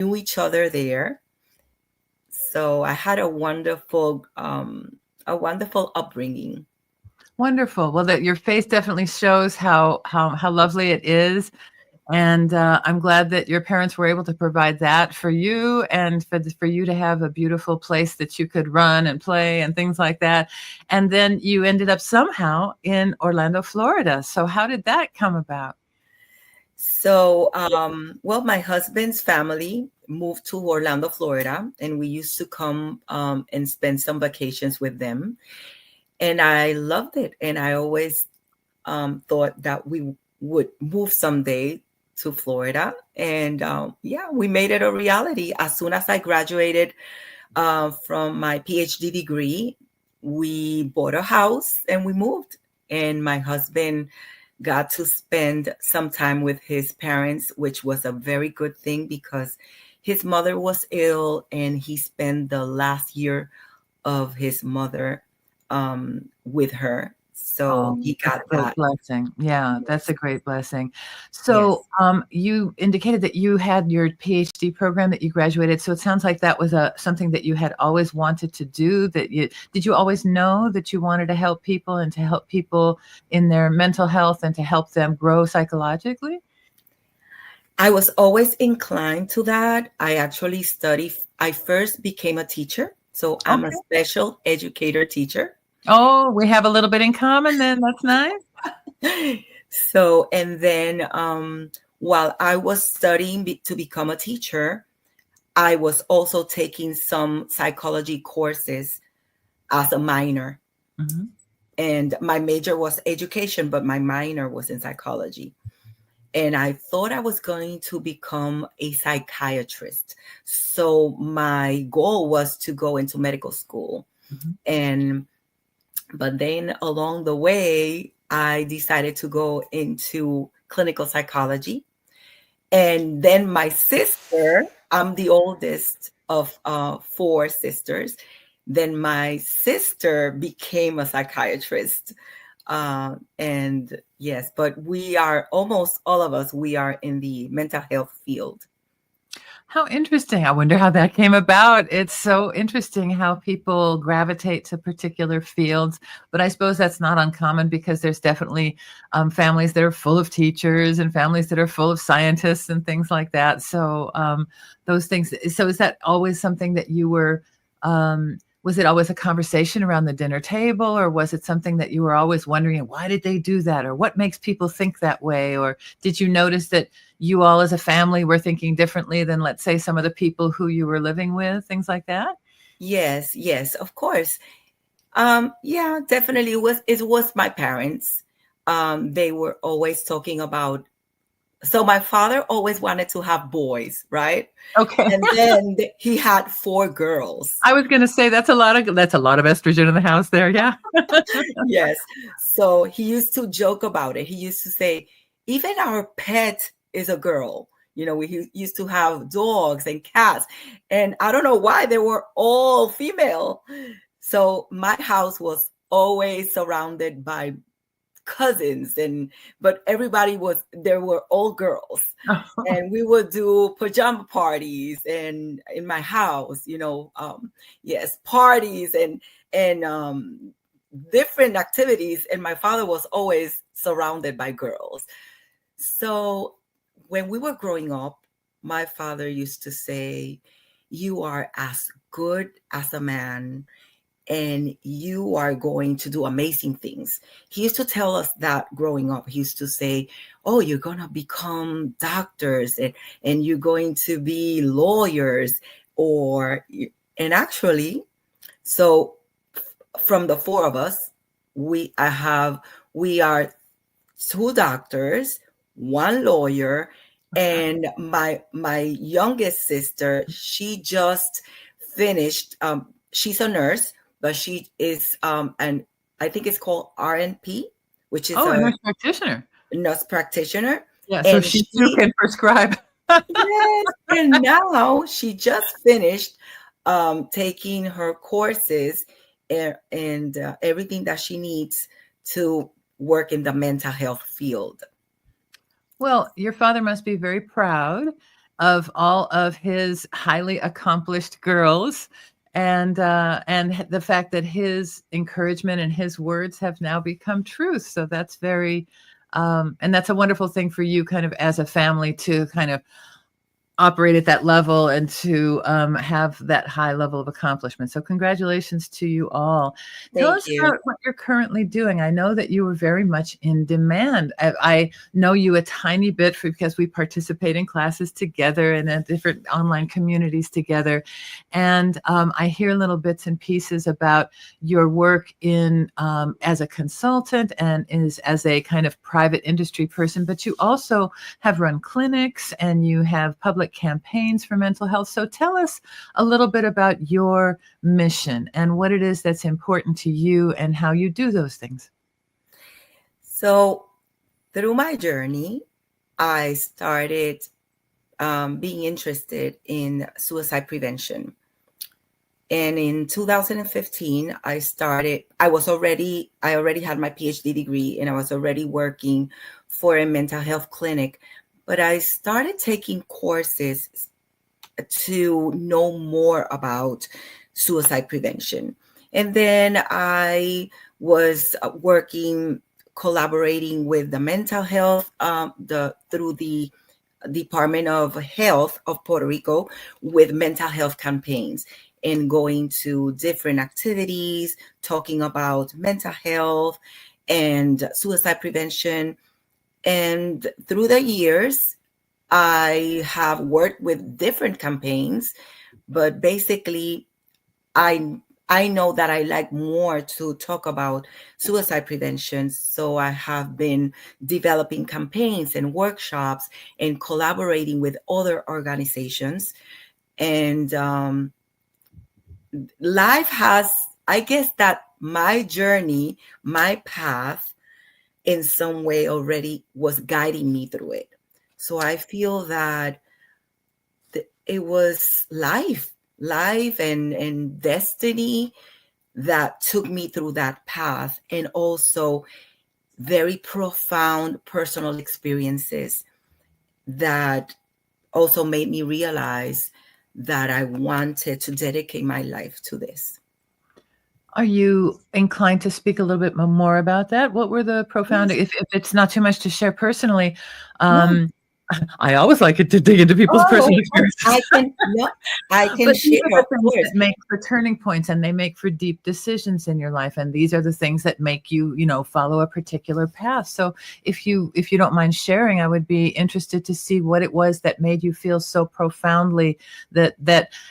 knew each other there. So I had a wonderful upbringing. Wonderful. Well, that your face definitely shows how lovely it is. And I'm glad that your parents were able to provide that for you, and for you to have a beautiful place that you could run and play and things like that. And then you ended up somehow in Orlando, Florida. So how did that come about? So, well, my husband's family moved to Orlando, Florida, and we used to come and spend some vacations with them. And I loved it. And I always thought that we would move someday to Florida. And yeah, we made it a reality. As soon as I graduated from my PhD degree, we bought a house and we moved. And my husband got to spend some time with his parents, which was a very good thing because his mother was ill and he spent the last year of his mother with her. So Oh, he that's got a great that. blessing. Yeah, that's a Yes. great blessing. So, Yes. you indicated that you had your PhD program that you graduated. So it sounds like that was something that you had always wanted to do. Did you always know that you wanted to help people and to help people in their mental health and to help them grow psychologically? I was always inclined to that. I first became a teacher. So I'm a Okay. special educator teacher. Oh, we have a little bit in common then. That's nice. So, and then while I was studying to become a teacher, I was also taking some psychology courses as a minor. Mhm. And my major was education, but my minor was in psychology. And I thought I was going to become a psychiatrist. So my goal was to go into medical school. Mhm. And but then along the way, I decided to go into clinical psychology. And then my sister, I'm the oldest of four sisters. Then my sister became a psychiatrist. And yes, but we are almost all of us, we are in the mental health field. How interesting. I wonder how that came about. It's so interesting how people gravitate to particular fields, but I suppose that's not uncommon because there's definitely families that are full of teachers and families that are full of scientists and things like that. So those things. So is that always something that you were? Was it always a conversation around the dinner table, or was it something that you were always wondering, why did they do that, or what makes people think that way, or did you notice that you all as a family were thinking differently than, let's say, some of the people who you were living with, things like that? Yes, yes, of course. Yeah, definitely. It was my parents. They were always talking about. So my father always wanted to have boys, right? Okay. And then he had four girls. I was going to say that's a lot of estrogen in the house there. Yeah. Yes. So he used to joke about it. He used to say, even our pet is a girl. We used to have dogs and cats. And I don't know why they were all female. So my house was always surrounded by cousins, but there were all girls. And we would do pajama parties and in my house, yes, parties and different activities. And my father was always surrounded by girls. So when we were growing up, my father used to say, you are as good as a man and you are going to do amazing things. He used to tell us that growing up. He used to say, oh, you're going to become doctors and you're going to be lawyers and actually, so from the four of us, we are two doctors, one lawyer, and my youngest sister, she just finished. She's a nurse, but she is and I think it's called RNP, which is Oh, a a nurse practitioner. nurse practitioner, Yeah. So and she too she can prescribe. yes, and now she just finished taking her courses and everything that she needs to work in the mental health field. Well, your father must be very proud of all of his highly accomplished girls, and the fact that his encouragement and his words have now become truth. So that's very, and that's a wonderful thing for you, kind of as a family, to kind of operate at that level and to have that high level of accomplishment. So congratulations to you all. Tell Thank us you. about what you're currently doing. I know that you were very much in demand. I know you a tiny bit because we participate in classes together and in different online communities together. And I hear little bits and pieces about your work in as a consultant and as a kind of private industry person, but you also have run clinics and you have public campaigns for mental health. So tell us a little bit about your mission and what it is that's important to you and how you do those things. So, through my journey, I started being interested in suicide prevention. And in 2015, I already had my PhD degree and I was already working for a mental health clinic, but I started taking courses to know more about suicide prevention. And then I was collaborating with the mental health, through the Department of Health of Puerto Rico with mental health campaigns and going to different activities, talking about mental health and suicide prevention. And through the years, I have worked with different campaigns, but basically, I know that I like more to talk about suicide prevention. So I have been developing campaigns and workshops and collaborating with other organizations. And life has, I guess that my journey, my path in some way already was guiding me through it. So I feel that it was life and destiny that took me through that path, and also very profound personal experiences that also made me realize that I wanted to dedicate my life to this. Are you inclined to speak a little bit more about that? What were the profound, Yes. if it's not too much to share personally, No. I always like it to dig into people's Oh, personal of course. experiences. I can But these share, are of the things course. that make for turning points and they make for deep decisions in your life. And these are the things that make you, follow a particular path. So if you don't mind sharing, I would be interested to see what it was that made you feel so profoundly that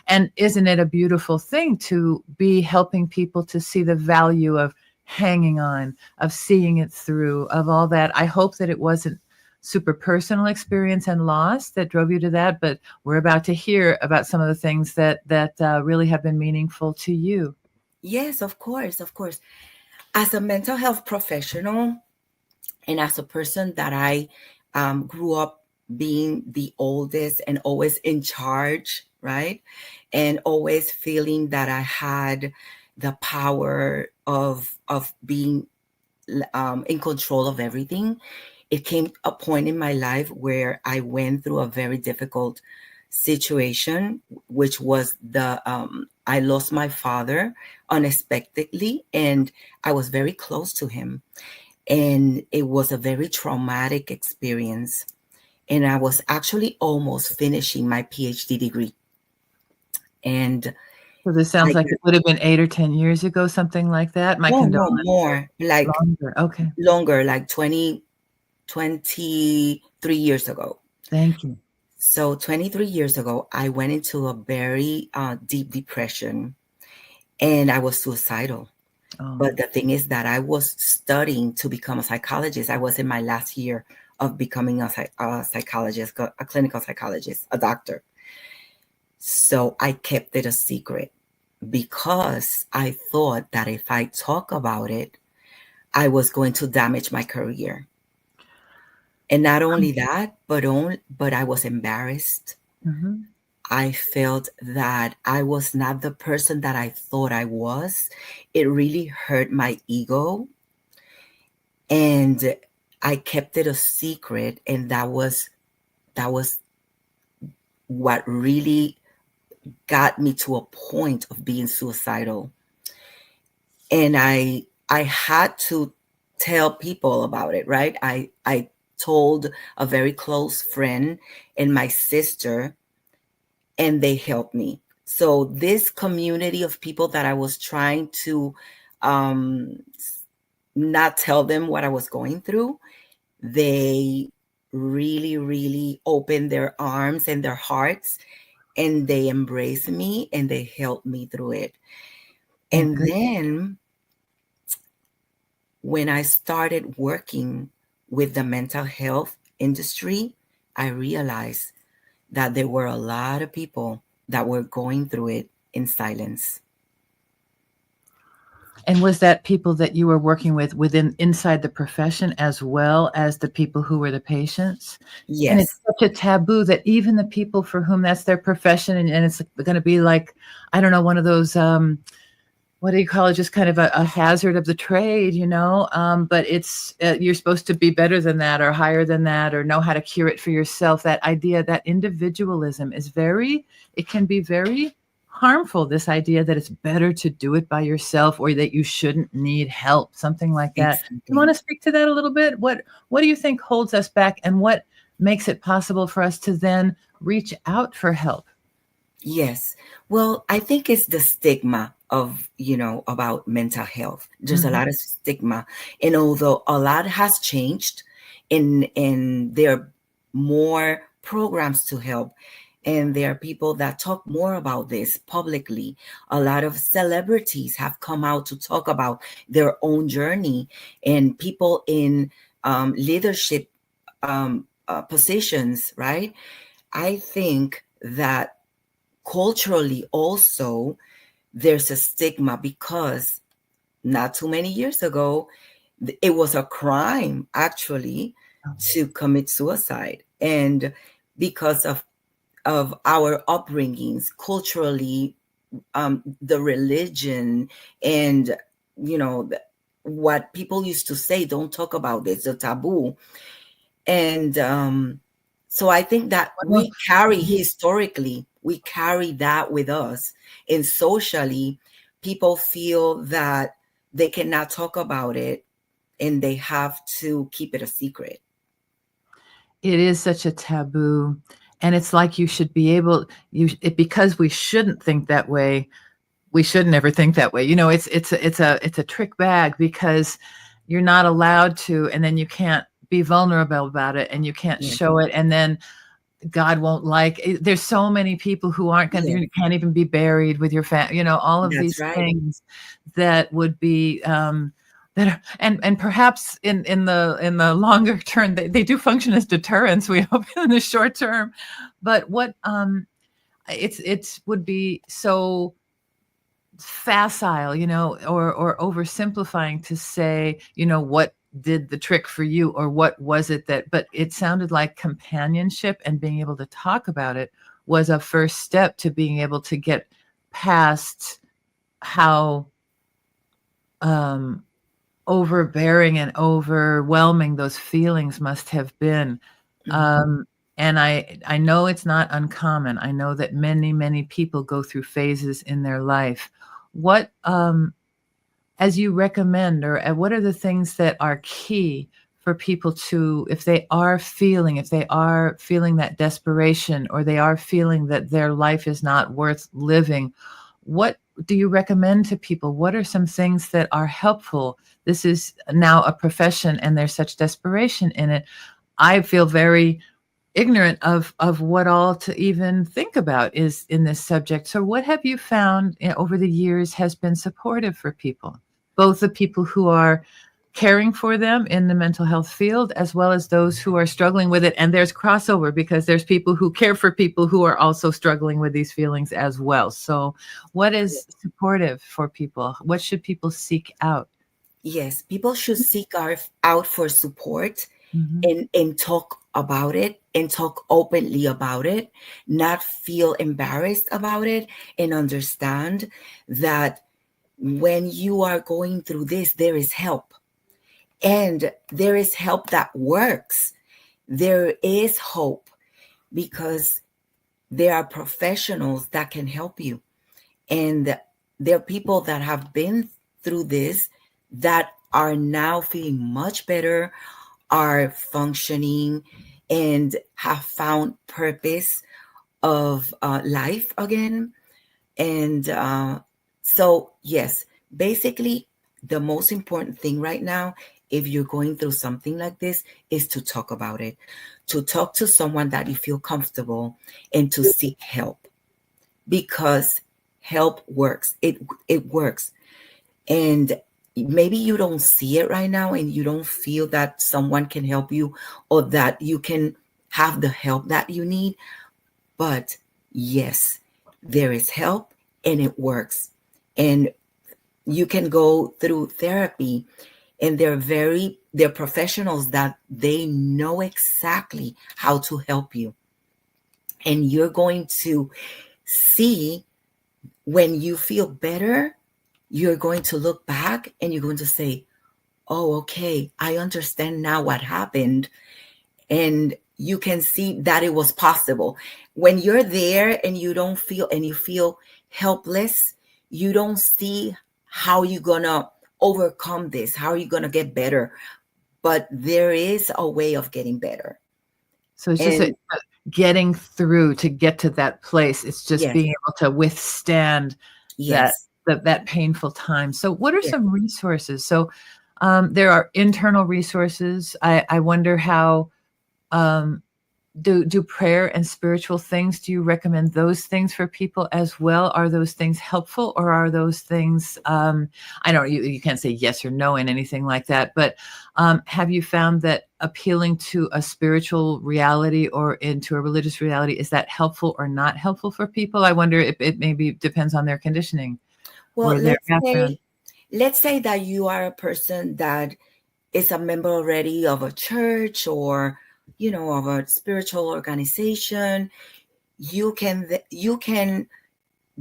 and isn't it a beautiful thing to be helping people to see the value of hanging on, of seeing it through, of all that. I hope that it wasn't super personal experience and loss that drove you to that, but we're about to hear about some of the things that really have been meaningful to you. Yes, of course, of course. As a mental health professional and as a person that I grew up being the oldest and always in charge, right? And always feeling that I had the power of being in control of everything. It came a point in my life where I went through a very difficult situation, which was I lost my father unexpectedly, and I was very close to him. And it was a very traumatic experience. And I was actually almost finishing my PhD degree. And So this sounds I, like it would have been 8 or 10 years ago, something like that. My no, condolences. more, like Longer. Okay. longer, like 23 years ago. Thank you. So 23 years ago, I went into a very deep depression and I was suicidal. Oh, But the thing is that I was studying to become a psychologist. I was in my last year of becoming a psychologist, a clinical psychologist, a doctor. So I kept it a secret because I thought that if I talk about it, I was going to damage my career. And not only that, but I was embarrassed. mhm. I felt that I was not the person that I thought I was. It really hurt my ego. And I kept it a secret. And that was what really got me to a point of being suicidal. And I had to tell people about it, right? I told a very close friend and my sister, and they helped me. So this community of people that I was trying to um, not tell them what I was going through, they really, really opened their arms and their hearts, and they embraced me and they helped me through it. Oh, And good. then when I started working with the mental health industry, I realized that there were a lot of people that were going through it in silence. And was that people that you were working with within inside the profession as well as the people who were the patients? And it's Yes, such a taboo that even the people for whom that's their profession, and it's going to be like, I don't know, one of those what do you call it? Just kind of a hazard of the trade, you know. But it's you're supposed to be better than that, or higher than that, or know how to cure it for yourself. That idea, that individualism is very, it can be very harmful. This idea that it's better to do it by yourself, or that you shouldn't need help, something like that. You want exactly. to speak to that a little bit? What do you think holds us back, and what makes it possible for us to then reach out for help? Yes. Well, I think it's the stigma of, about mental health. There's a Mhm. lot of stigma. And although a lot has changed and there are more programs to help, and there are people that talk more about this publicly. A lot of celebrities have come out to talk about their own journey, and people in leadership positions, right? I think that culturally also there's a stigma because not too many years ago it was a crime actually to commit suicide, and because of our upbringings culturally, the religion, and what people used to say, don't talk about this, a taboo. And so I think that Well, we carry historically, we carry that with us. And socially, people feel that they cannot talk about it and they have to keep it a secret. it is such a taboo, and it's like you should be able, because we shouldn't think that way, we shouldn't ever think that way. You know, it's a trick bag, because you're not allowed to, and then you can't be vulnerable about it, and you can't Yeah, show it, and then God won't like it. There's so many people who aren't going to, yeah, you can't even be buried with your family, you know, all of that's these right. things that would be, that are, and perhaps in the longer term, they do function as deterrents, we hope, in the short term. But what, it's would be so facile, you know, or oversimplifying to say, you know, what did the trick for you, or what was it that, but it sounded like companionship and being able to talk about it was a first step to being able to get past how um overbearing and overwhelming those feelings must have been. Mhm. Um and I know it's not uncommon. I know that many people go through phases in their life. What as you recommend, or what are the things that are key for people to, if they are feeling that desperation, or they are feeling that their life is not worth living, what do you recommend to people? What are some things that are helpful? This is now a profession and there's such desperation in it. I feel very ignorant of what all to even think about is in this subject. So what have you found over the years has been supportive for people, both the people who are caring for them in the mental health field, as well as those who are struggling with it? And there's crossover, because there's people who care for people who are also struggling with these feelings as well. So what is supportive for people? What should people seek out? Yes, people should seek out for support, Mhm. and talk about it, and talk openly about it, not feel embarrassed about it, and understand that when you are going through this, there is help, and there is help that works. There is hope, because there are professionals that can help you. And there are people that have been through this that are now feeling much better, are functioning, and have found purpose of life again. And so, yes, basically, the most important thing right now, if you're going through something like this, is to talk about it, to talk to someone that you feel comfortable, and to seek help, because help works. It works. And maybe you don't see it right now, and you don't feel that someone can help you, or that you can have the help that you need. But yes, there is help, and it works. And you can go through therapy, and they're professionals that they know exactly how to help you. And you're going to see, when you feel better, you're going to look back and you're going to say, oh, okay, I understand now what happened. And you can see that it was possible. When you're there and you don't feel, and you feel helpless, you don't see how you're going to overcome this, how are you going to get better. But there is a way of getting better. So it's just And getting through to get to that place. It's just yes, being able to withstand that yes, that painful time. So what are yes. some resources? So there are internal resources. I wonder how um, do prayer and spiritual things, do you recommend those things for people as well? Are those things helpful, or are those things I don't, you can't say yes or no in anything like that, but have you found that appealing to a spiritual reality or into a religious reality, is that helpful or not helpful for people? I wonder if it maybe depends on their conditioning Well, or their background. let's say that you are a person that is a member already of a church, or of a spiritual organization. You can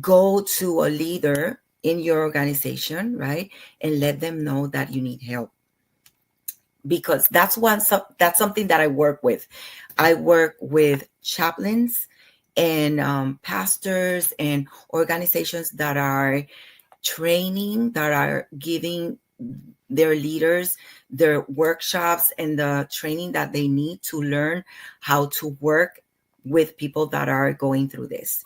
go to a leader in your organization, right, and let them know that you need help, because that's something that I work with. I work with chaplains and pastors and organizations that are training, that are giving their leaders their workshops and the training that they need to learn how to work with people that are going through this.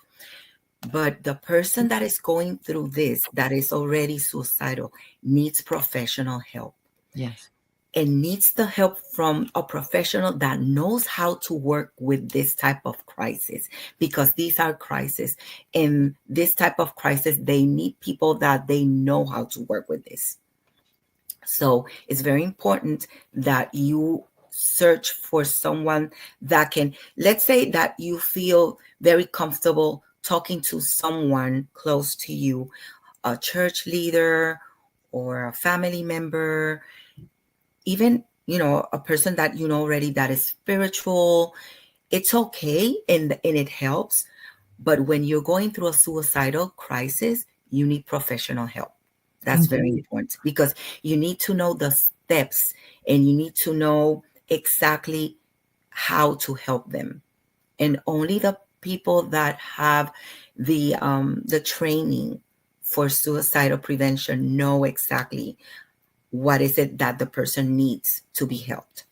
But the person that is going through this, that is already suicidal, needs professional help, Yes. and needs the help from a professional that knows how to work with this type of crisis, because these are crises. And this type of crisis, they need people that they know how to work with this. So it's very important that you search for someone that can, let's say that you feel very comfortable talking to someone close to you, a church leader or a family member, even, a person that you know already that is spiritual. It's okay, and it helps. But when you're going through a suicidal crisis, you need professional help. That's very Indeed. important, because you need to know the steps, and you need to know exactly how to help them. And only the people that have the training for suicidal prevention know exactly what is it that the person needs to be helped.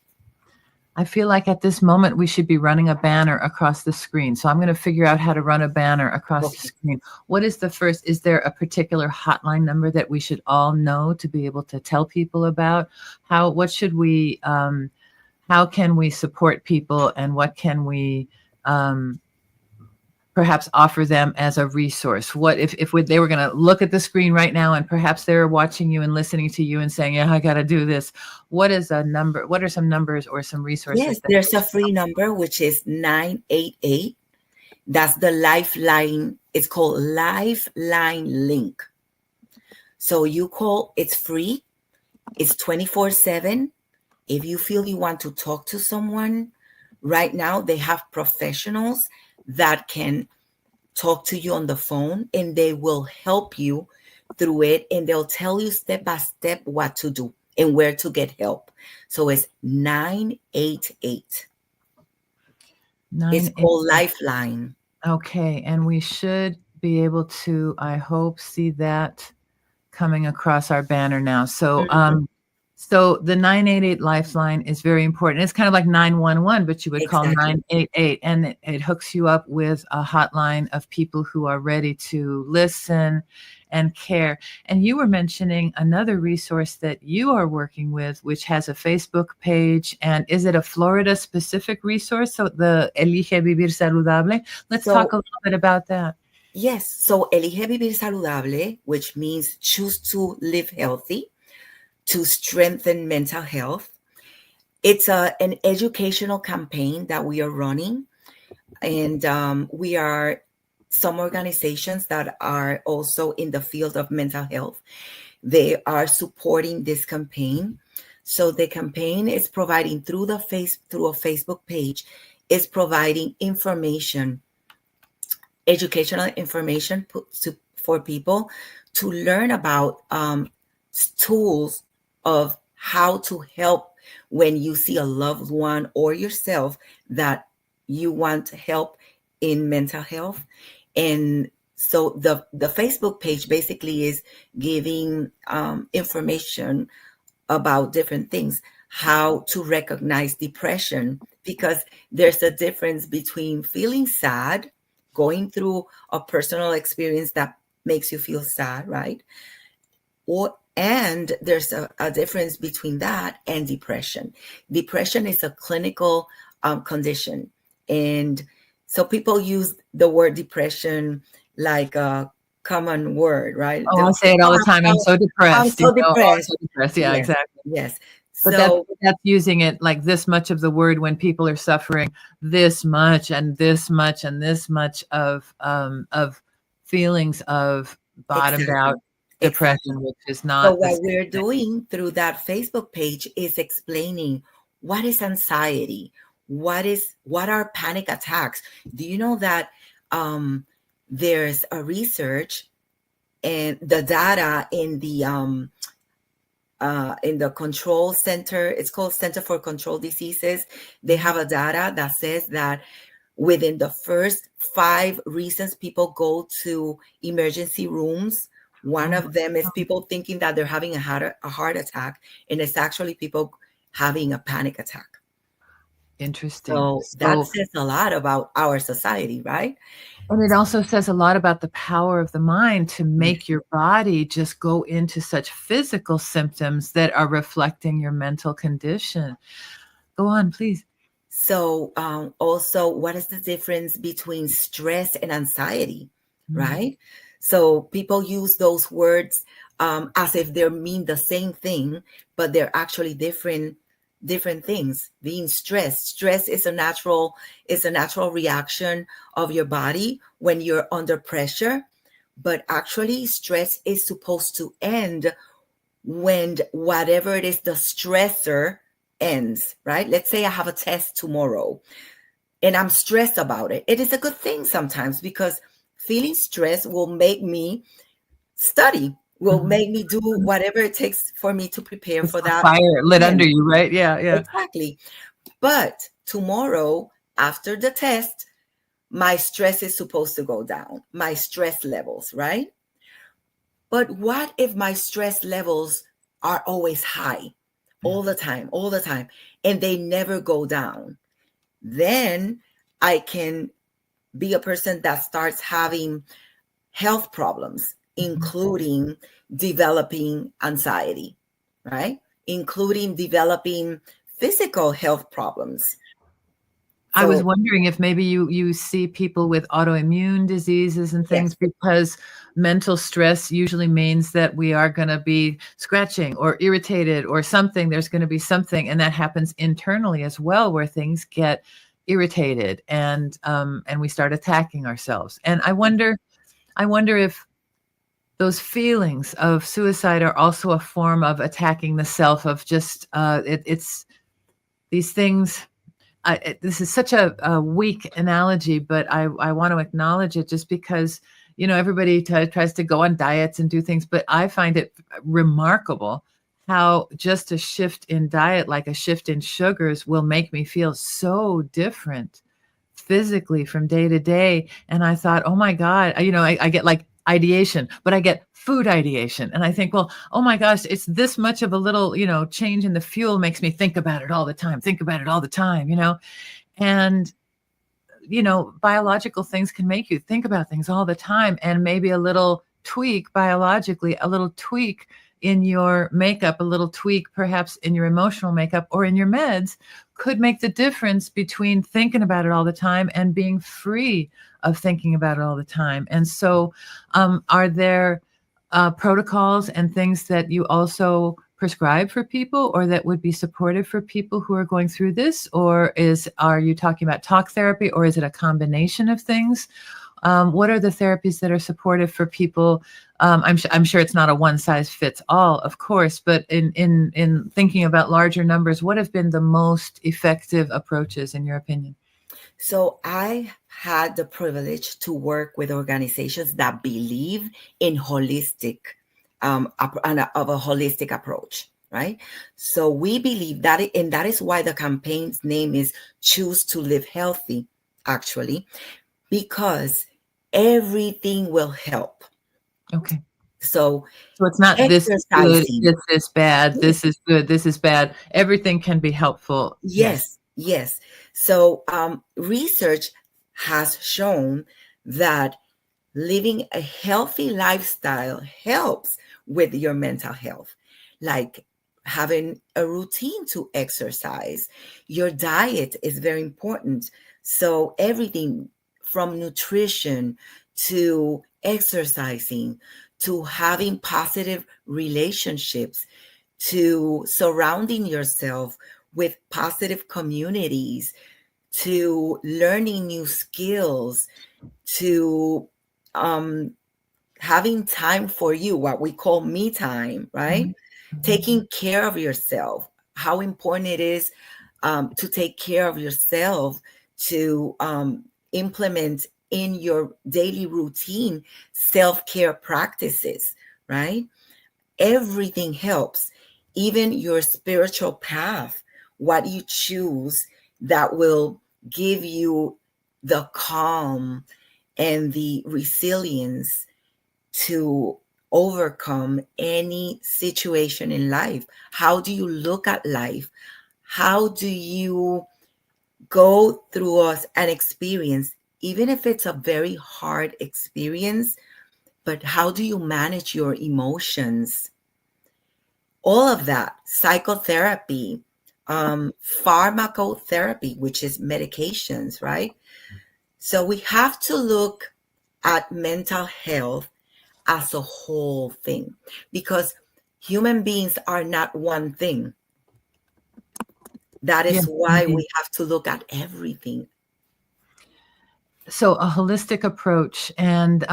I feel like at this moment we should be running a banner across the screen. So I'm going to figure out how to run a banner across the Okay. screen. What is the first? Is there a particular hotline number that we should all know to be able to tell people about? What should we, how can we support people, and what can we um, perhaps offer them as a resource? What if they were going to look at the screen right now, and perhaps they're watching you and listening to you and saying, yeah, I got to do this. What is a number? What are some numbers or some resources Yes, that there's a free number, which is 988. That's the Lifeline. It's called Lifeline Link. So you call, it's free. It's 24/7. If you feel you want to talk to someone right now, they have professionals that can talk to you on the phone, and they will help you through it, and they'll tell you step by step what to do and where to get help. So it's 988. It's called 988? Lifeline. Okay, and we should be able to, I hope, see that coming across our banner now. So, Mhm. so the 988 lifeline is very important. It's kind of like 911, but you would call Exactly. 988, and it hooks you up with a hotline of people who are ready to listen and care. And you were mentioning another resource that you are working with, which has a Facebook page. And is it a Florida specific resource? So the Elige Vivir Saludable. Let's talk So a little bit about that. yes, so elige vivir saludable, which means choose to live healthy, to strengthen mental health. It's an educational campaign that we are running, and we are some organizations that are also in the field of mental health. They are supporting this campaign. So the campaign is providing through a Facebook page, is providing information, educational information for people to learn about tools of how to help when you see a loved one or yourself that you want help in mental health. And so the Facebook page basically is giving information about different things, how to recognize depression, because there's a difference between feeling sad, going through a personal experience that makes you feel sad, right? And there's a difference between that and depression. Depression is a clinical condition. And so people use the word depression like a common word, right? Oh, They'll I say, say it all oh, the time. I'm so I'm depressed. so Oh, I'm depressed. so depressed. Yeah, Yes, exactly. yes. But that's So that's using it like this much of the word when people are suffering this much and this much and this much of feelings of bottomed out exactly, exactly. depression, which is So not the what same we're thing. doing through that Facebook page is explaining what is anxiety, what are panic attacks. Do you know that um, there's a research and the data in the control center, it's called Center for Control Diseases. They Mhm. have a data that says that within the first 5 reasons people go to emergency rooms, one Oh my of them is God. people thinking that they're having a heart attack, and it's actually people having a panic attack. Interesting. So that So, says a lot about our society, right? and it also says a lot about the power of the mind to Yeah. make your body just go into such physical symptoms that are reflecting your mental condition. Go on, please. So, also, what is the difference between stress and anxiety, Mm. right? So, people use those words as if they mean the same thing, but they're actually different things. Being stress is a natural reaction of your body when you're under pressure, but actually, stress is supposed to end when whatever it is the stressor ends, right? Let's say I have a test tomorrow and I'm stressed about it. It is a good thing sometimes because feeling stressed will make me study, will Mhm. make me do whatever it takes for me to prepare It's for a that fire lit under end. you, right? Yeah, yeah. Exactly. But tomorrow, after the test, my stress is supposed to go down, my stress levels, right? But what if my stress levels are always high, Yeah. all the time, and they never go down? Then I can be a person that starts having health problems, Mhm. including developing anxiety, right? Including developing physical health problems. I was So, wondering if maybe you see people with autoimmune diseases and things yes, because mental stress usually means that we are gonna be scratching or irritated or something. There's gonna be something, and that happens internally as well, where things get irritated and we start attacking ourselves. And I wonder if those feelings of suicide are also a form of attacking the self of just it's these things. This is such a weak analogy, but I want to acknowledge it just because everybody tries to go on diets and do things, but I find it remarkable how just a shift in diet, like a shift in sugars, will make me feel so different physically from day to day. And I thought, oh my God, I get like ideation, but I get food ideation. And I think, well, oh my gosh, it's this much of a little, change in the fuel makes me think about it all the time, And biological things can make you think about things all the time, and maybe a little tweak biologically, a little tweak in your makeup, a little tweak perhaps in your emotional makeup or in your meds could make the difference between thinking about it all the time and being free of thinking about it all the time. And so, are there protocols and things that you also prescribe for people, or that would be supportive for people who are going through this? Or are you talking about talk therapy, or is it a combination of things? What are the therapies that are supportive for people? I'm sure it's not a one size fits all, of course, but in thinking about larger numbers, what have been the most effective approaches in your opinion? So I had the privilege to work with organizations that believe in holistic, of a holistic approach, right? So we believe that, and that is why the campaign's name is Choose to Live Healthy, actually, because everything will help. Okay. So it's not this is good, exercising. this is bad, this is good, this is bad. Everything can be helpful. Yes. So research has shown that living a healthy lifestyle helps with your mental health, like having a routine to exercise. Your diet is very important. So everything from nutrition to exercising to having positive relationships to surrounding yourself with positive communities to learning new skills to having time for you, what we call me time, right? Mm-hmm. Taking care of yourself, how important it is to take care of yourself, to implement in your daily routine self-care practices, right? Everything helps, even your spiritual path, what you choose that will give you the calm and the resilience to overcome any situation in life. How do you look at life? How do you go through an experience, even if it's a very hard experience, but how do you manage your emotions? All of that, psychotherapy, pharmacotherapy, which is medications, right? So we have to look at mental health as a whole thing, because human beings are not one thing. That is why we have to look at everything. So a holistic approach. And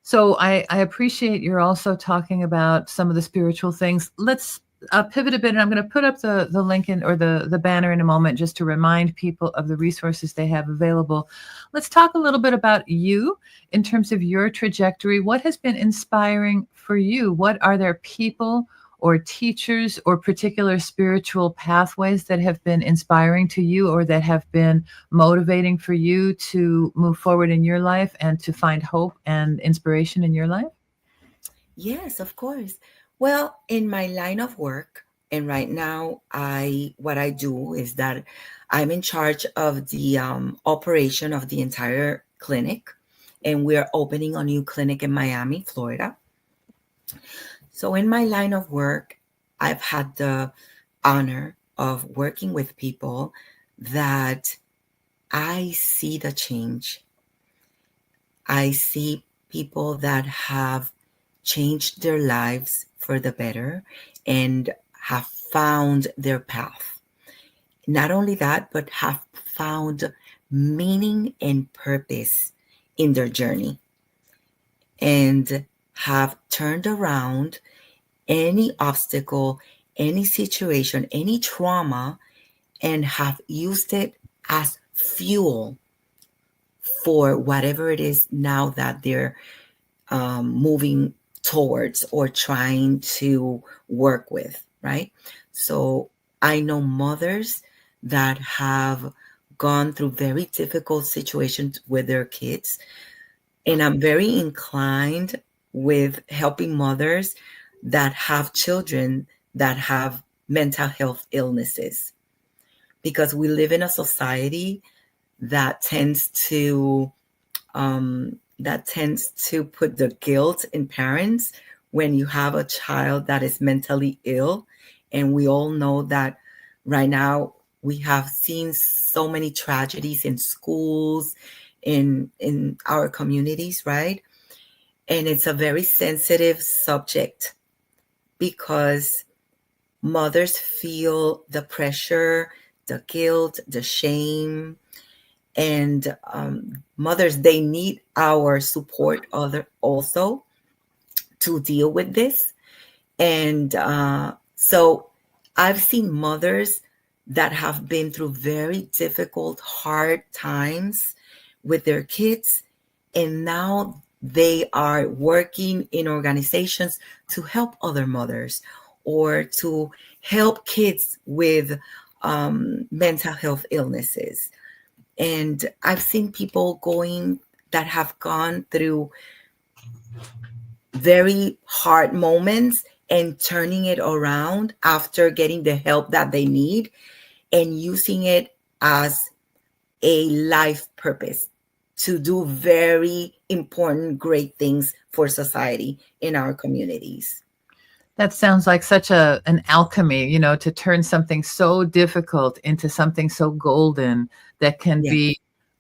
so I appreciate you're also talking about some of the spiritual things. Let's pivot a bit, and I'm going to put up the link or the banner in a moment just to remind people of the resources they have available. Let's talk a little bit about you in terms of your trajectory. What has been inspiring for you? What are there people or teachers or particular spiritual pathways that have been inspiring to you, or that have been motivating for you to move forward in your life and to find hope and inspiration in your life? Yes, of course. Well, in my line of work, and right now, what I do is that I'm in charge of the operation of the entire clinic, and we're opening a new clinic in Miami, Florida. So in my line of work, I've had the honor of working with people that I see the change. I see people that have changed their lives for the better and have found their path. Not only that, but have found meaning and purpose in their journey and have turned around any obstacle, any situation, any trauma, and have used it as fuel for whatever it is now that they're moving towards or trying to work with, right? So I know mothers that have gone through very difficult situations with their kids. And I'm very inclined with helping mothers that have children that have mental health illnesses, because we live in a society that tends to put the guilt in parents when you have a child that is mentally ill. And we all know that right now we have seen so many tragedies in schools, in our communities, right? And it's a very sensitive subject because mothers feel the pressure, the guilt, the shame, and mothers, they need our support other also to deal with this. And so I've seen mothers that have been through very difficult, hard times with their kids, and now they are working in organizations to help other mothers or to help kids with mental health illnesses. And I've seen people going that have gone through very hard moments and turning it around after getting the help that they need and using it as a life purpose to do very important, great things for society in our communities. That sounds like such an alchemy, to turn something so difficult into something so golden that can Yeah. be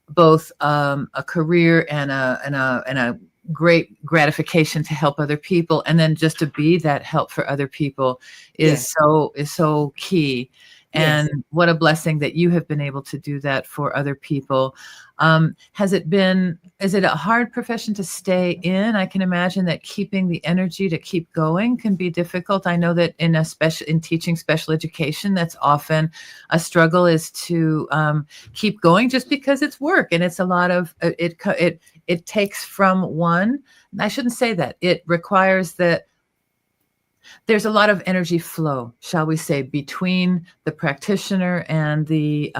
both a career and a great gratification to help other people, and then just to be that help for other people Yes. is so key. Yes. And what a blessing that you have been able to do that for other people. Is it a hard profession to stay in? I can imagine that keeping the energy to keep going can be difficult. I know that in teaching special education, that's often a struggle, is to keep going, just because it's work and it's a lot of it takes from one. I shouldn't say that. It requires that there's a lot of energy flow, shall we say, between the practitioner and the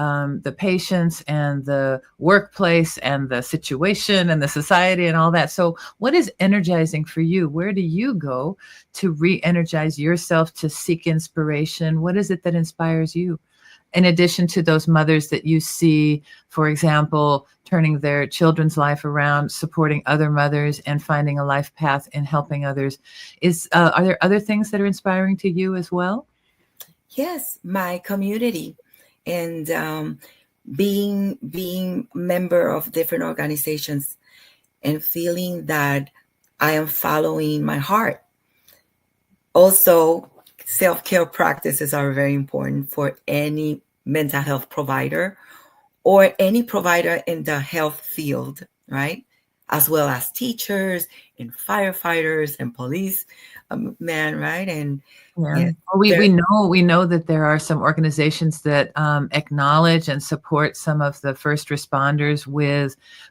patients and the workplace and the situation and the society and all that. So what is energizing for you? Where do you go to re-energize yourself, to seek inspiration? What is it that inspires you? In addition to those mothers that you see, for example, turning their children's life around, supporting other mothers, and finding a life path in helping others, are there other things that are inspiring to you as well? Yes, my community, and being member of different organizations and feeling that I am following my heart. Also, self-care practices are very important for any mental health provider or any provider in the health field, right? As well as teachers and firefighters and police men, right? And Yeah. yes, Well, we there, we know that there are some organizations that acknowledge and support some of the first responders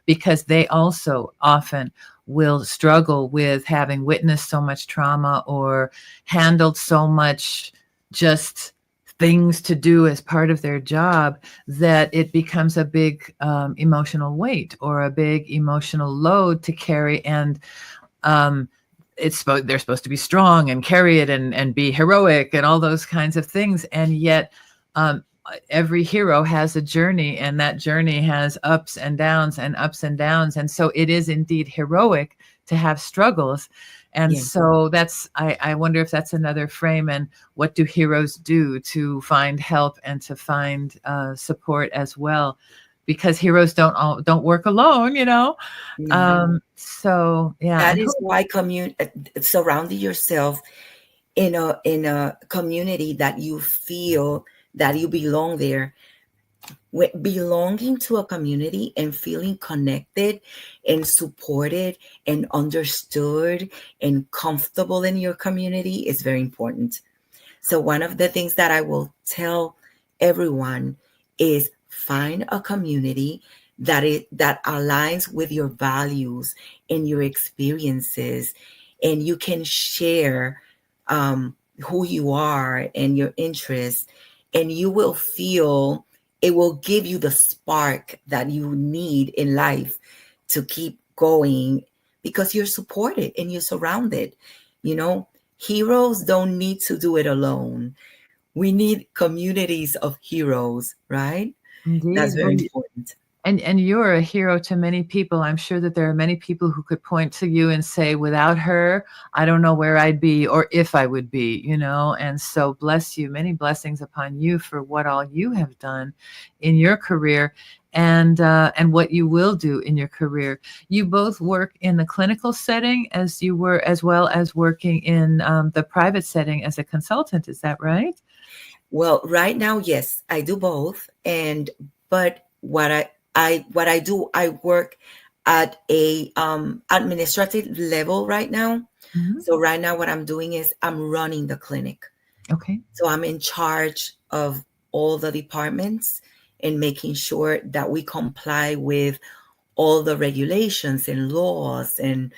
because they also often will struggle with having witnessed so much trauma or handled so much just things to do as part of their job, that it becomes a big emotional weight or a big emotional load to carry. And um, they're supposed to be strong and carry it and be heroic and all those kinds of things, and yet um, every hero has a journey, and that journey has ups and downs and ups and downs, and so it is indeed heroic to have struggles. And yeah, so I wonder if that's another frame, and what do heroes do to find help and to find support as well, because heroes don't work alone. no. So yeah. That And is why surrounding yourself in a community that you feel that you belong there. Belonging to a community and feeling connected and supported and understood and comfortable in your community is very important. So one of the things that I will tell everyone is find a community that aligns with your values and your experiences, and you can share who you are and your interests, and you will feel it will give you the spark that you need in life to keep going, because you're supported and you're surrounded. You know, heroes don't need to do it alone. We need communities of heroes, right? That's Indeed. very important. And you're a hero to many people. I'm sure that there are many people who could point to you and say, without her, I don't know where I'd be or if I would be, you know. And so bless you, many blessings upon you for what all you have done in your career, and what you will do in your career. You both work in the clinical setting as you were, as well as working in the private setting as a consultant. Is that right? Well, right now, yes, I do both. And but what I do, I work at a administrative level right now. Mhm. So right now what I'm doing is I'm running the clinic. Okay. So I'm in charge of all the departments and making sure that we comply with all the regulations and laws and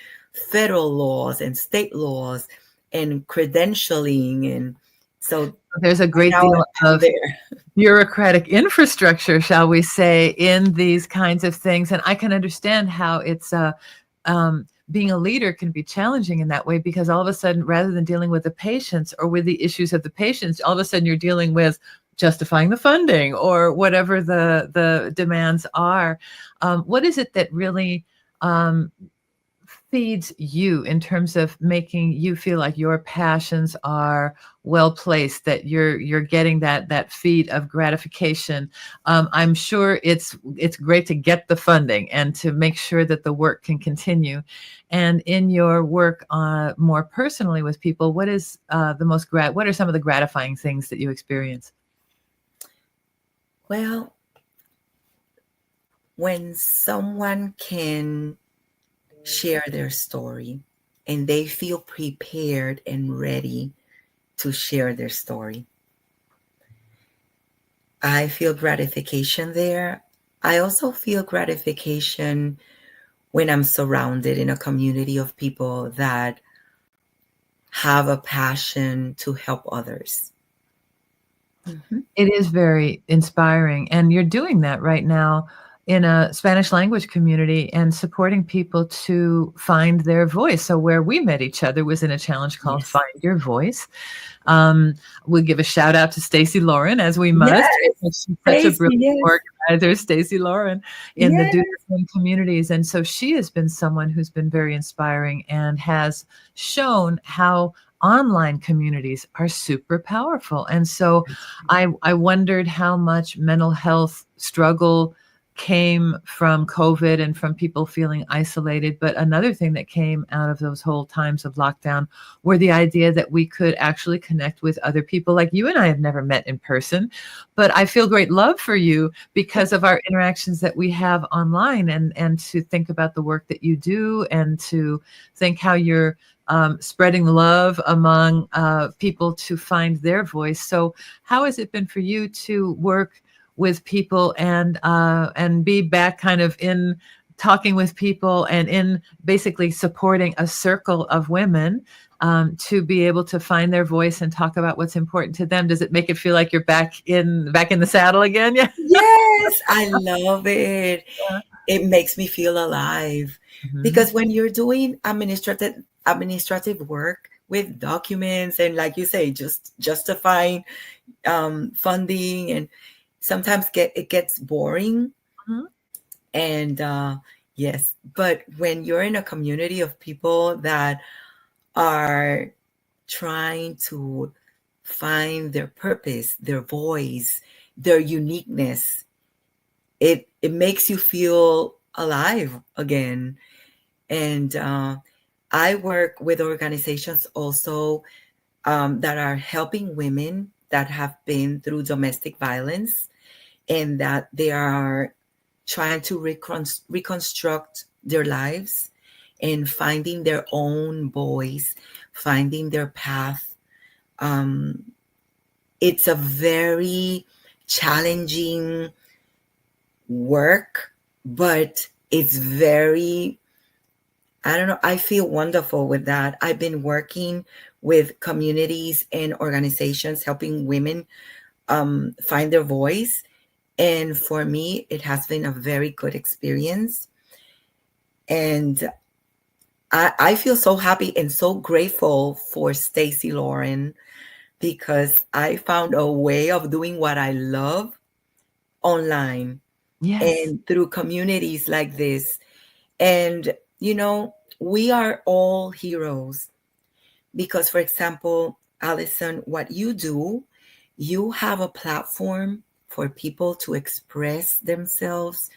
federal laws and state laws and credentialing. And so There's a right great now deal I'm of there. bureaucratic infrastructure, shall we say, in these kinds of things. And I can understand how it's being a leader can be challenging in that way, because all of a sudden, rather than dealing with the patients or with the issues of the patients, all of a sudden you're dealing with justifying the funding or whatever the demands are. What is it that really feeds you in terms of making you feel like your passions are well placed, that you're getting that feed of gratification? I'm sure it's great to get the funding and to make sure that the work can continue. And in your work more personally with people, what is what are some of the gratifying things that you experience? Well, when someone can share their story and they feel prepared and ready to share their story, I feel gratification there. I also feel gratification when I'm surrounded in a community of people that have a passion to help others. Mhm. It is very inspiring, and you're doing that right now in a Spanish language community and supporting people to find their voice. So where we met each other was in a challenge called Yes. Find Your Voice. Um, we'll give a shout out to Stacy Lauren, as we must, Yes. because she's such a Stacy, brilliant yes. organizer, Stacy Lauren, in the Do Yes. the Same communities. And so she has been someone who's been very inspiring and has shown how online communities are super powerful. And so I wondered how much mental health struggle came from COVID and from people feeling isolated. But another thing that came out of those whole times of lockdown were the idea that we could actually connect with other people. Like you and I have never met in person, but I feel great love for you because of our interactions that we have online, and to think about the work that you do and to think how you're spreading love among people to find their voice. So how has it been for you to work with people and be back kind of in talking with people and in basically supporting a circle of women to be able to find their voice and talk about what's important to them? Does it make it feel like you're back in the saddle again? Yeah. Yes, I love it. It makes me feel alive, Mhm. because when you're doing administrative work with documents and, like you say, just justifying funding, and sometimes it gets boring. Mhm. And yes, but when you're in a community of people that are trying to find their purpose, their voice, their uniqueness, it makes you feel alive again. And I work with organizations also that are helping women that have been through domestic violence, and that they are trying to reconstruct their lives and finding their own voice, finding their path. Um, it's a very challenging work, but it's very, I don't know, I feel wonderful with that. I've been working with communities and organizations helping women find their voice. And for me, it has been a very good experience. And I feel so happy and so grateful for Stacy Lauren, because I found a way of doing what I love online Yes. and through communities like this. And, we are all heroes because, for example, Allison, what you do, you have a platform for people to express themselves.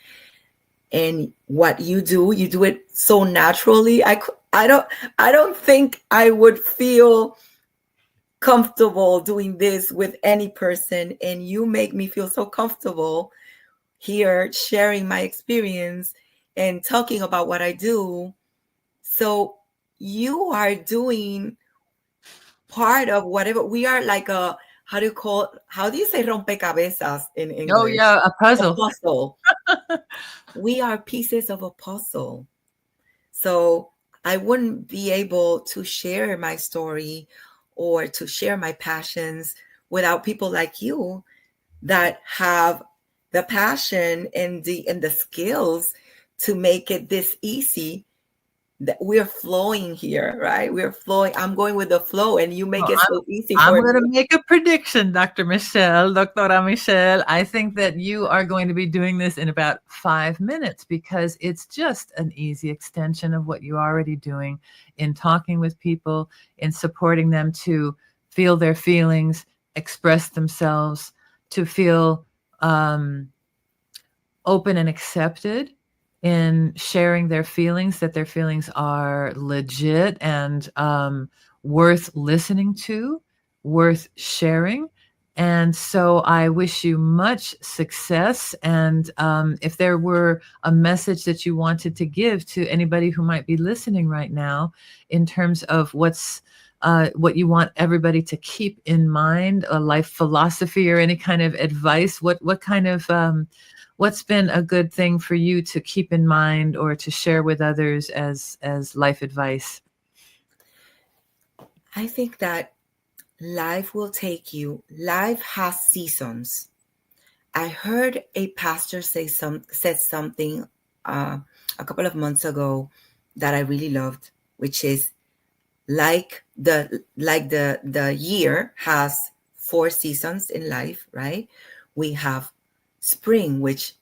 And what you do it so naturally. I don't think I would feel comfortable doing this with any person, and you make me feel so comfortable here sharing my experience and talking about what I do. So you are doing part of whatever we are, like a, how do you say rompecabezas in Oh, English? yeah, a A puzzle. puzzle. We are pieces of a puzzle. So I wouldn't be able to share my story or to share my passions without people like you that have the passion and the skills to make it this easy. That we're flowing here, right? We're flowing. I'm going with the flow, and you make Well, it so easy I'm for going to me. make a prediction, Doctora Michelle. I think that you are going to be doing this in about 5 minutes because it's just an easy extension of what you're already doing in talking with people, in supporting them to feel their feelings, express themselves, to feel open and accepted in sharing their feelings, that their feelings are legit and worth listening to, worth sharing. And so I wish you much success. And if there were a message that you wanted to give to anybody who might be listening right now, in terms of what you want everybody to keep in mind, a life philosophy or any kind of advice, what kind of what's been a good thing for you to keep in mind or to share with others as life advice? I think that life has seasons. I heard a pastor said something uh, a couple of months ago that I really loved, which is like the year has four seasons in life, right? We have spring, which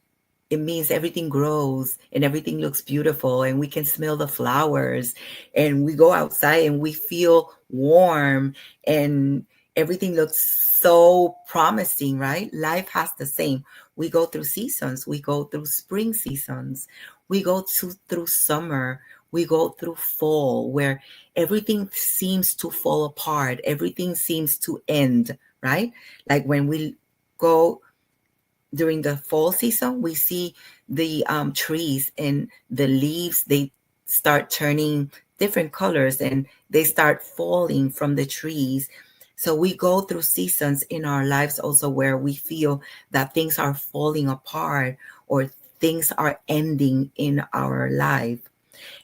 it means everything grows and everything looks beautiful and we can smell the flowers, and we go outside and we feel warm, and everything looks so promising, right? Life has the same. We go through seasons. We go through spring seasons. We go through summer. We go through fall, where everything seems to fall apart. Everything seems to end, right? Like when we go during the fall season, we see the trees and the leaves, they start turning different colors and they start falling from the trees. So we go through seasons in our lives also where we feel that things are falling apart or things are ending in our life.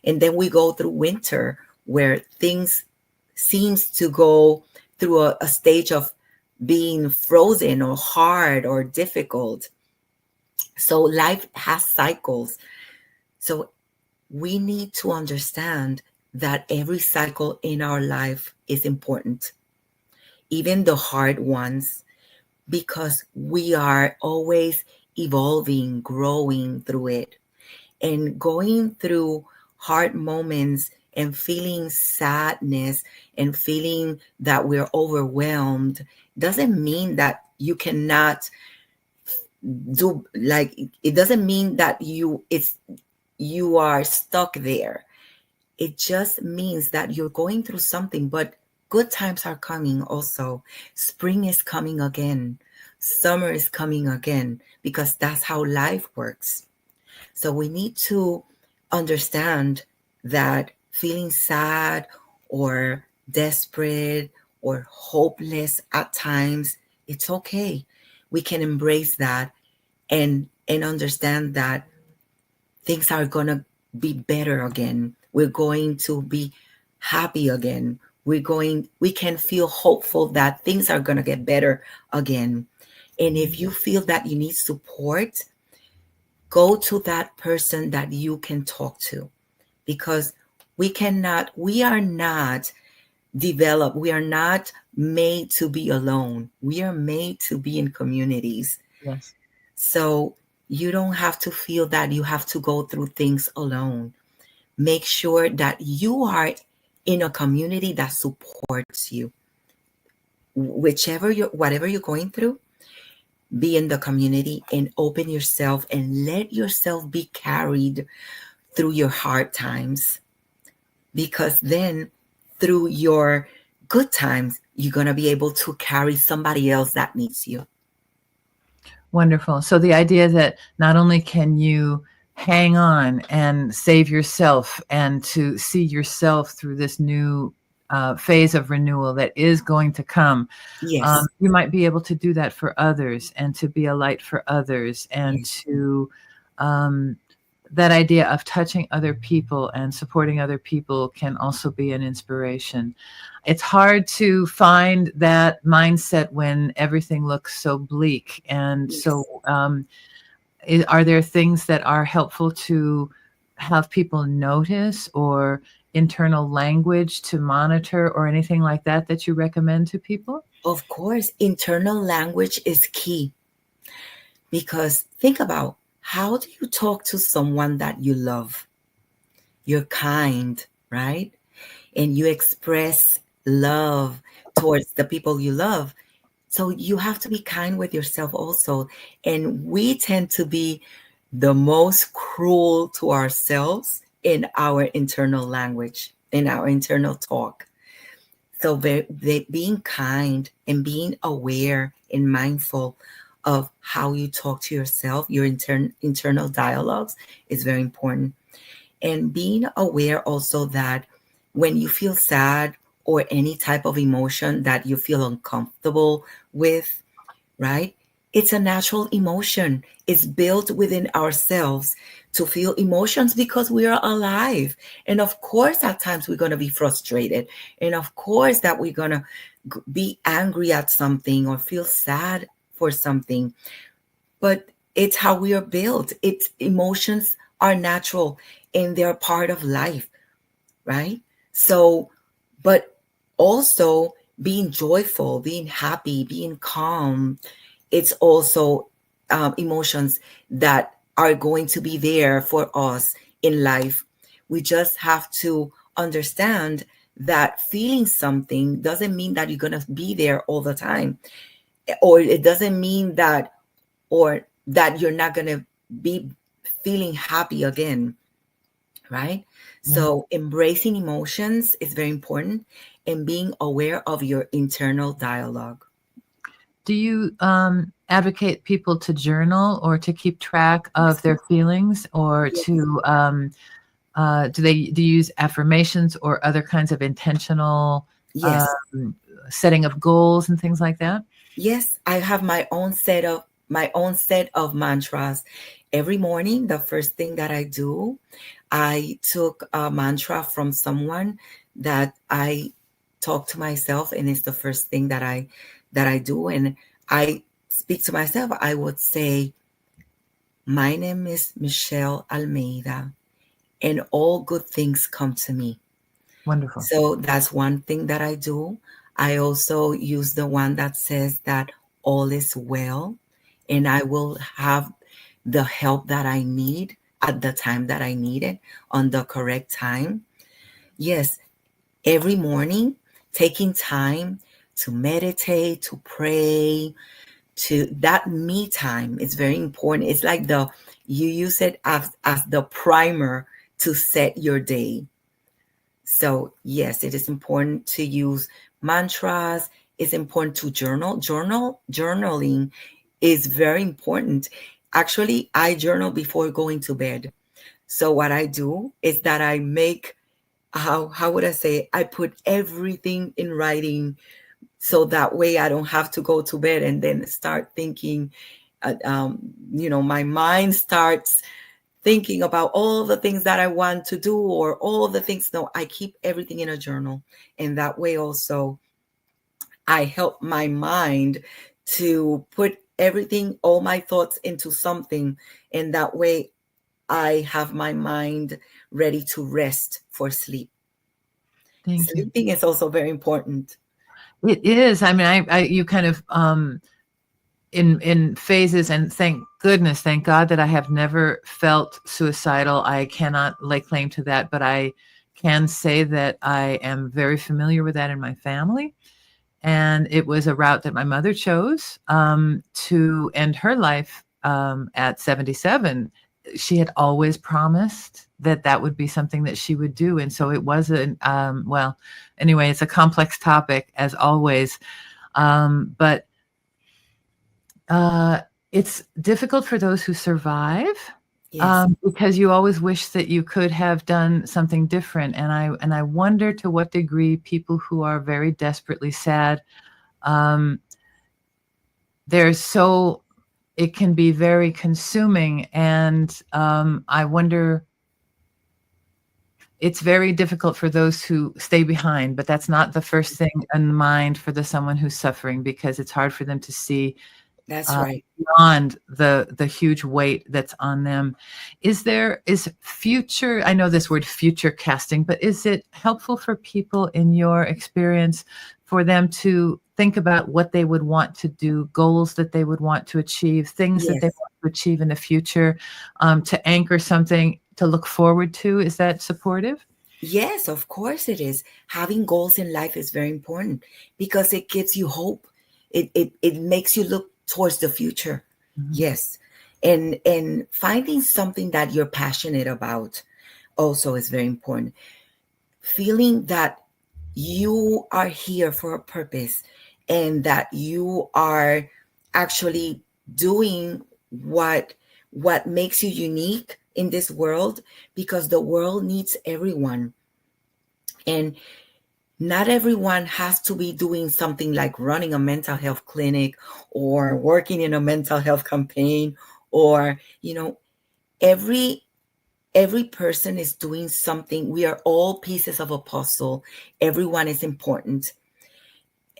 And then we go through winter where things seems to go through a stage of being frozen or hard or difficult. So life has cycles. So we need to understand that every cycle in our life is important, even the hard ones, because we are always evolving, growing through it. And going through hard moments and feeling sadness and feeling that we're overwhelmed doesn't mean that you cannot do, like, it doesn't mean that you are stuck there. It just means that you're going through something, but good times are coming also. Spring is coming again. Summer is coming again, because that's how life works. So we need to understand that feeling sad or desperate or hopeless at times, it's okay. We can embrace that and understand that things are going to be better again. We're going to be happy again. We can feel hopeful that things are going to get better again. And if you feel that you need support, go to that person that you can talk to, because we are not developed, we are not made to be alone. We are made to be in communities. Yes. So you don't have to feel that you have to go through things alone. Make sure that you are in a community that supports you. Whatever you're going through, be in the community and open yourself and let yourself be carried through your hard times, because then through your good times you're going to be able to carry somebody else that needs you. Wonderful. So the idea that not only can you hang on and save yourself and to see yourself through this new phase of renewal that is going to come, Yes. you might be able to do that for others and to be a light for others, and Yes. to that idea of touching other people and supporting other people can also be an inspiration. It's hard to find that mindset when everything looks so bleak. And so, Yes. are there things that are helpful to have people notice, or internal language to monitor, or anything like that that you recommend to people? Of course, internal language is key, because think about, how do you talk to someone that you love? You're kind, right? And you express love towards the people you love. So you have to be kind with yourself also. And we tend to be the most cruel to ourselves in our internal language, in our internal talk. So being kind and being aware and mindful of how you talk to yourself, your internal dialogues, is very important. And being aware also that when you feel sad or any type of emotion that you feel uncomfortable with, right? It's a natural emotion. It's built within ourselves to feel emotions because we are alive. And of course, at times we're going to be frustrated. And of course, that we're going to be angry at something or feel sad for something. But it's how we are built. It's emotions are natural and they're part of life, right? So, but also being joyful, being happy, being calm, it's also emotions that are going to be there for us in life. We just have to understand that feeling something doesn't mean that you're going to be there all the time, or it doesn't mean that, or that you're not going to be feeling happy again, right? Yeah. So embracing emotions is very important, and being aware of your internal dialogue. Do you advocate people to journal or to keep track of their feelings, or Yes. to do you use affirmations or other kinds of intentional Yes. um, setting of goals and things like that? Yes, I have my own set of mantras. Every morning, the first thing that I do, I took a mantra from someone that I talk to myself, and it's the first thing that I do. And I speak to myself. I would say, "My name is Michelle Almeida, and all good things come to me." Wonderful. So that's one thing that I do. I also use the one that says that all is well and I will have the help that I need at the time that I need it, on the correct time. Yes, every morning, taking time to meditate, to pray, to that me time is very important. It's like you use it as the primer to set your day. So, yes, it is important to use mantras. It's important to journaling is very important. Actually, I journal before going to bed. So what I do is that I make, how would I say, I put everything in writing, so that way I don't have to go to bed and then start thinking, uh, um, my mind starts thinking about all the things that I want to do or all the things. No, I keep everything in a journal. And that way also I help my mind to put everything, all my thoughts into something, and that way I have my mind ready to rest for sleep. Thank you. Sleeping is also very important. It is. I mean, I you kind of in phases, and thank goodness, thank God that I have never felt suicidal. I cannot lay claim to that, but I can say that I am very familiar with that in my family. And it was a route that my mother chose to end her life at 77. She had always promised that that would be something that she would do. And so it wasn't, well, anyway, it's a complex topic as always. But it's difficult for those who survive Yes, because you always wish that you could have done something different. And I wonder to what degree people who are very desperately sad, um, there's so it can be very consuming, and I wonder, it's very difficult for those who stay behind, but that's not the first thing in mind for the someone who's suffering, because it's hard for them to see that's right. beyond the huge weight that's on them. Is future, I know this word future casting, but is it helpful for people in your experience for them to think about what they would want to do, goals that they would want to achieve, things that they Yes. want to achieve in the future, to anchor something to look forward to? Is that supportive? Yes, of course it is. Having goals in life is very important because it gives you hope. It makes you look towards the future. Mhm. Yes. And finding something that you're passionate about also is very important. Feeling that you are here for a purpose and that you are actually doing what makes you unique in this world, because the world needs everyone, and not everyone has to be doing something like running a mental health clinic or working in a mental health campaign, or every every person is doing something. We are all pieces of a puzzle. Everyone is important,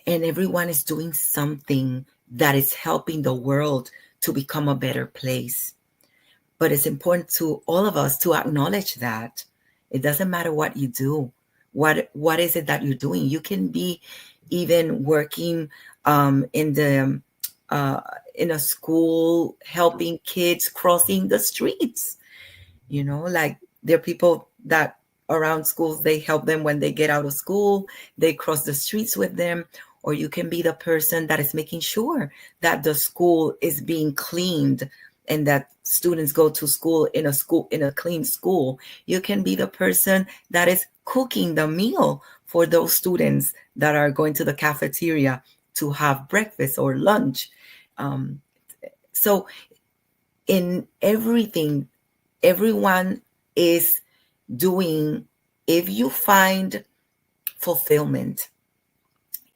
and everyone is doing something that is helping the world to become a better place. But it's important to all of us to acknowledge that it doesn't matter what you do. What is it that you're doing? You can be even working in the uh, in a school, helping kids crossing the streets. Like there are people that around schools, they help them when they get out of school, they cross the streets with them. Or you can be the person that is making sure that the school is being cleaned and that students go to school in a clean school. You can be the person that is cooking the meal for those students that are going to the cafeteria to have breakfast or lunch. So in everything, everyone is doing. If you find fulfillment,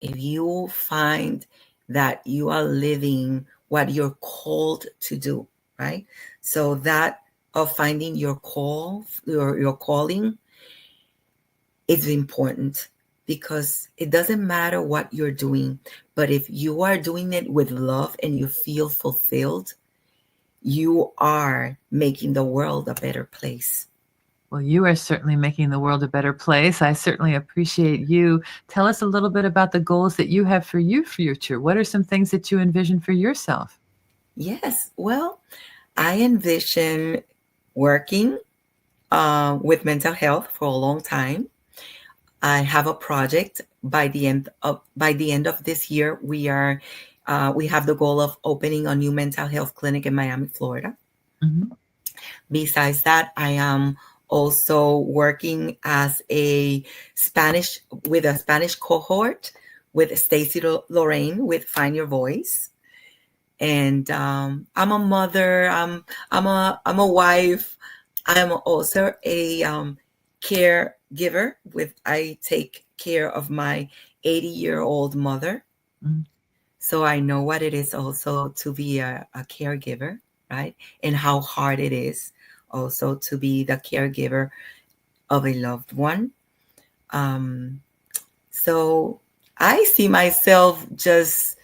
if you find that you are living what you're called to do, right? So that of finding your call, your calling, is important, because it doesn't matter what you're doing, but if you are doing it with love and you feel fulfilled, you are making the world a better place. Well, you are certainly making the world a better place. I certainly appreciate you. Tell us a little bit about the goals that you have for your future. What are some things that you envision for yourself? Yes, well, I envision working with mental health for a long time. I have a project by the end of this year. We have the goal of opening a new mental health clinic in Miami, Florida. Mhm. Besides that, I am also working as a Spanish with a Spanish cohort with Stacy Lorraine with Find Your Voice. And I'm a mother. I'm a wife. I'm also a caregiver. I take care of my 80-year-old mother, Mhm. so I know what it is also to be a caregiver, right? And how hard it is also to be the caregiver of a loved one. Um, so I see myself just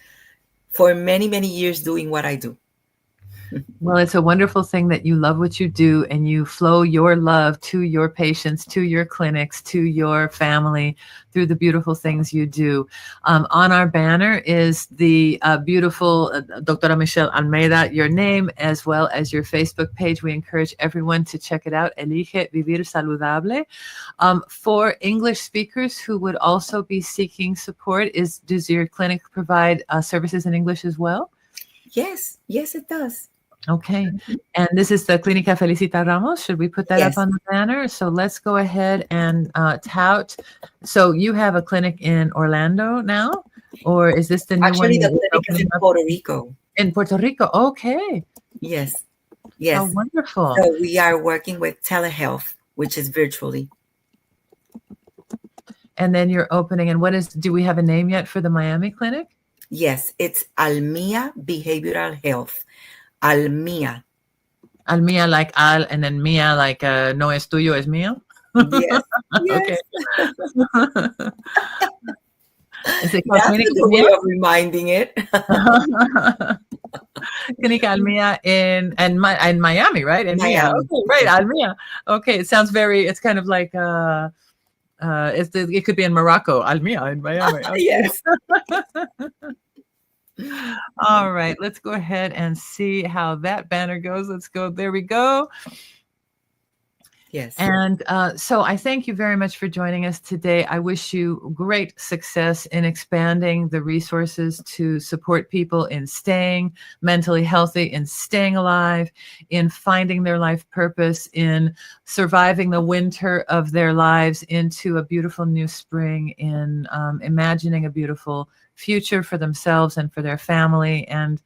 for many, many years doing what I do. Well, it's a wonderful thing that you love what you do and you flow your love to your patients, to your clinics, to your family through the beautiful things you do. On our banner is the beautiful Doctora Michelle Almeida, your name, as well as your Facebook page. We encourage everyone to check it out. Elige Vivir Saludable. For English speakers who would also be seeking support, does your clinic provide services in English as well? Yes, yes, it does. Okay. And this is the Clínica Felicita Ramos. Should we put that Yes. up on the banner? So let's go ahead and tout. So you have a clinic in Orlando now, or is this the new one? Actually, the clinic is in Puerto Rico. In Puerto Rico. Okay. Yes. How Yes. wonderful. So we are working with telehealth, which is virtually. And then you're opening, and do we have a name yet for the Miami clinic? Yes, it's Almeida Behavioral Health. Almeida. Almeida like al, and then mía like no es tuyo, es mío? Yes. Okay. Is it That's the way of reminding it. Clínica Almeida in Miami, right? In Miami. Okay, right, Almeida. Okay, it sounds it's kind of like it could be in Morocco, Almeida in Miami. Okay. Yes. All right, let's go ahead and see how that banner goes. Let's go. There we go. Yes. And so I thank you very much for joining us today. I wish you great success in expanding the resources to support people in staying mentally healthy, in staying alive, in finding their life purpose, in surviving the winter of their lives into a beautiful new spring, in imagining a beautiful future for themselves and for their family. And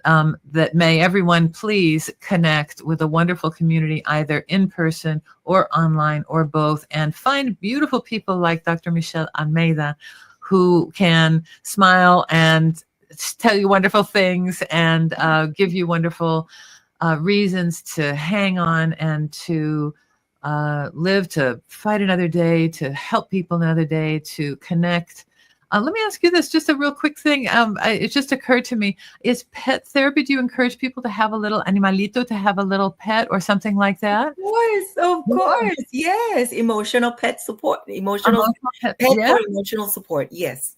that may everyone please connect with a wonderful community, either in person or online or both, and find beautiful people like Dr. Michelle Almeida, who can smile and tell you wonderful things and give you wonderful reasons to hang on and to live, to fight another day, to help people another day, to connect. Let me ask you this, just a real quick thing. It just occurred to me, is pet therapy, do you encourage people to have a little animalito, to have a little pet or something like that? Of course. Yes. Emotional pet support. Emotional pet for emotional support. Yes.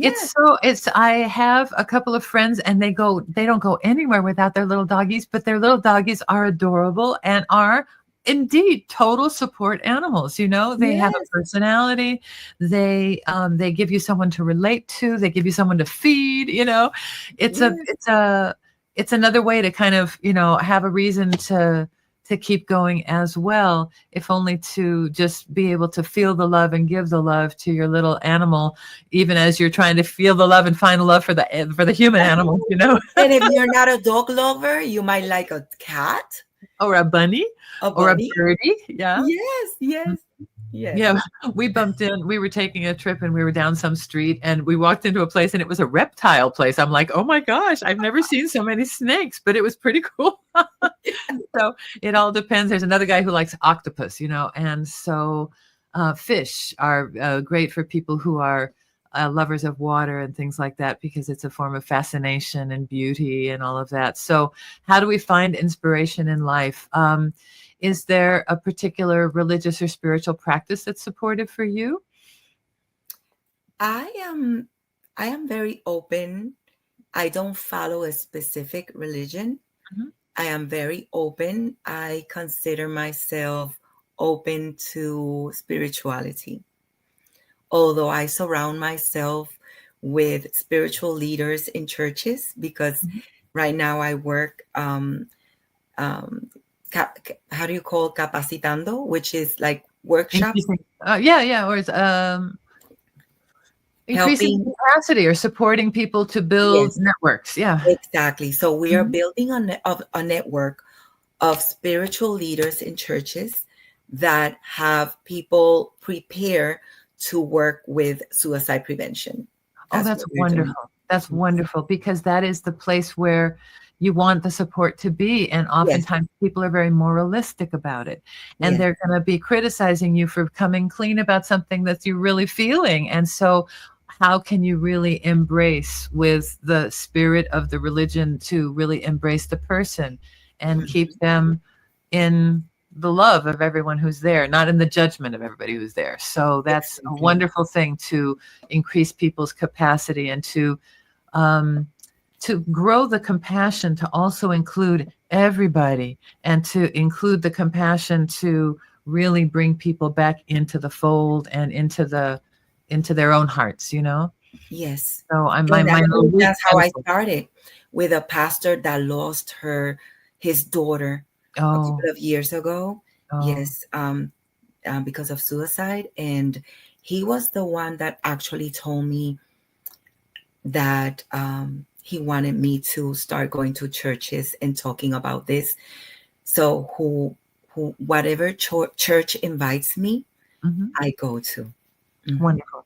I have a couple of friends and they don't go anywhere without their little doggies, but their little doggies are adorable and are indeed total support animals. They have a personality. They give you someone to relate to. They give you someone to feed. It's another way to kind of have a reason to keep going as well, if only to just be able to feel the love and give the love to your little animal, even as you're trying to feel the love and find the love for the human animal. And if you're not a dog lover, you might like a cat. Or a bunny. Or a birdie. Yeah. Yes. Yeah. We bumped in. We were taking a trip and we were down some street and we walked into a place and it was a reptile place. I'm like, oh my gosh, I've never seen so many snakes, but it was pretty cool. So it all depends. There's another guy who likes octopus, and so fish are great for people who are lovers of water and things like that, because it's a form of fascination and beauty and all of that. So how do we find inspiration in life? Is there a particular religious or spiritual practice that's supportive for you? I am very open. I don't follow a specific religion. Mm-hmm. I am very open. I consider myself open to spirituality. Although I surround myself with spiritual leaders in churches, because right now I work, how do you call capacitando, which is like workshops? Or it's increasing capacity or supporting people to build networks. Yeah, exactly. So we are building a network of spiritual leaders in churches that have people prepare to work with suicide prevention. That's wonderful. That's wonderful, because that is the place where you want the support to be. And oftentimes people are very moralistic about it. And they're going to be criticizing you for coming clean about something that you're really feeling. And so how can you really embrace with the spirit of the religion to really embrace the person and keep Mhm. them in the love of everyone who's there, not in the judgment of everybody who's there. So that's a Definitely. wonderful thing to increase people's capacity and um, to grow the compassion to also include everybody and to include the compassion to really bring people back into the fold and into their own hearts, you know. Yes. So I'm my And my little actually, week that's how kind of I started, with a pastor that lost his daughter a oh couple of years ago. oh Yes, because of suicide. And he was the one that actually told me that he wanted me to start going to churches and talking about this. So whatever church invites me, mhm. I go to. Mhm. Wonderful.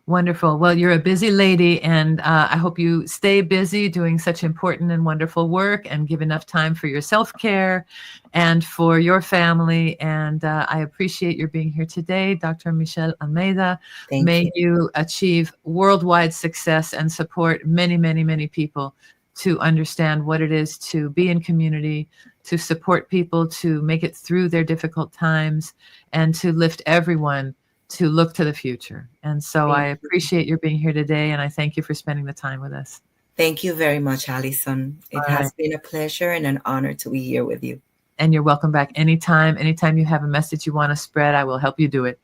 Wonderful. Well, you're a busy lady, and I hope you stay busy doing such important and wonderful work and give enough time for your self care and for your family. And I appreciate your being here today, Dr. Michelle Almeida. Thank you. May you achieve worldwide success and support many, many, many people to understand what it is to be in community, to support people, to make it through their difficult times, and to lift everyone to look to the future. And so I Thank you. appreciate your being here today, and I thank you for spending the time with us. Thank you very much, Alison. It All right. has been a pleasure and an honor to be here with you. And you're welcome back anytime. Anytime you have a message you want to spread, I will help you do it.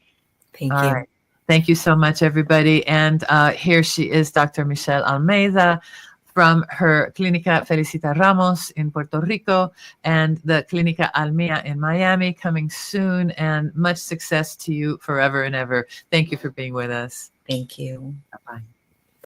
Thank All you. right. Thank you so much, everybody. And here she is, Dr. Michelle Almeida from her Clínica Felicita Ramos in Puerto Rico and the Clínica Almia in Miami coming soon. And much success to you forever and ever. Thank you for being with us. Thank you. Bye-bye.